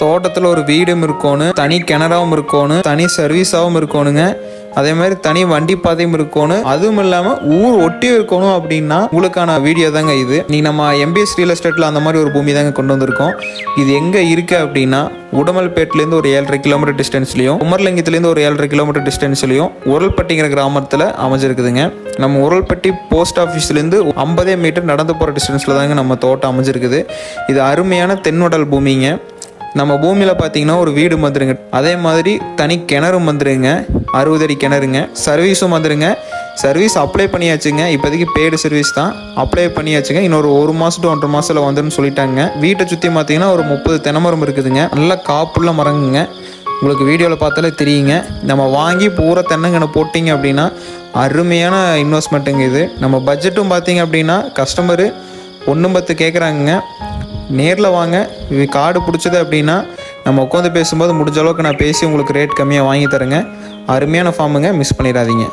தோட்டத்தில் ஒரு வீடும் இருக்கணும், தனி கிணறாவும் இருக்கணும், தனி சர்வீஸாகவும் இருக்கணுங்க. அதே மாதிரி தனி வண்டி பாதையும் இருக்கணும். அதுவும் இல்லாமல் ஊர் ஒட்டி இருக்கணும். அப்படின்னா உங்களுக்கான வீடியோ தாங்க இது. நீ நம்ம MBS ரியல் எஸ்டேட்டில் அந்த மாதிரி ஒரு பூமி தாங்க கொண்டு வந்திருக்கோம். இது எங்கே இருக்குது அப்படின்னா உடமல்பேட்டிலேருந்து ஒரு 7.5 கிலோமீட்டர் டிஸ்டன்ஸ்லையும், குமரலிங்கத்துலேருந்து ஒரு 7.5 கிலோமீட்டர் டிஸ்டன்ஸ்லையும் உரல்பட்டிங்கிற கிராமத்தில் அமைஞ்சிருக்குதுங்க. நம்ம உரல்பட்டி போஸ்ட் ஆஃபீஸ்லேருந்து 50 மீட்டர் நடந்து போகிற டிஸ்டன்ஸில் தாங்க நம்ம தோட்டம் அமைஞ்சிருக்குது. இது அருமையான தென்னுடல் பூமிங்க. நம்ம பூமியில் பார்த்தீங்கன்னா ஒரு வீடு வந்துருங்க, அதே மாதிரி தனி கிணறும் வந்துருங்க, 60 அடி கிணறுங்க, சர்வீஸும் வந்துருங்க. சர்வீஸ் அப்ளை பண்ணியாச்சுங்க, இப்போதைக்கு பெய்டு சர்வீஸ் தான் அப்ளை பண்ணியாச்சுங்க. இன்னொரு 1 மாதம் to 1.5 மாதத்தில் வந்துன்னு சொல்லிட்டாங்க. வீட்டை சுற்றி பார்த்தீங்கன்னா ஒரு 30 தென்னைமரம் இருக்குதுங்க, நல்லா காப்புள்ள மரங்குங்க. உங்களுக்கு வீடியோவில் பார்த்தாலே தெரியுங்க. நம்ம வாங்கி பூரா தென்னங்கன்று போட்டிங்க அப்படின்னா அருமையான இன்வெஸ்ட்மெண்ட்டுங்க இது. நம்ம பட்ஜெட்டும் பார்த்தீங்க அப்படின்னா கஸ்டமரு 1.10 கேட்குறாங்க. நேரில் வாங்க. இது காடு பிடிச்சது அப்படின்னா நம்ம உட்காந்து பேசும்போது முடிஞ்ச அளவுக்கு நான் பேசி உங்களுக்கு ரேட் கம்மியாக வாங்கி தரேங்க. அருமையான ஃபார்முங்க, மிஸ் பண்ணிடாதீங்க.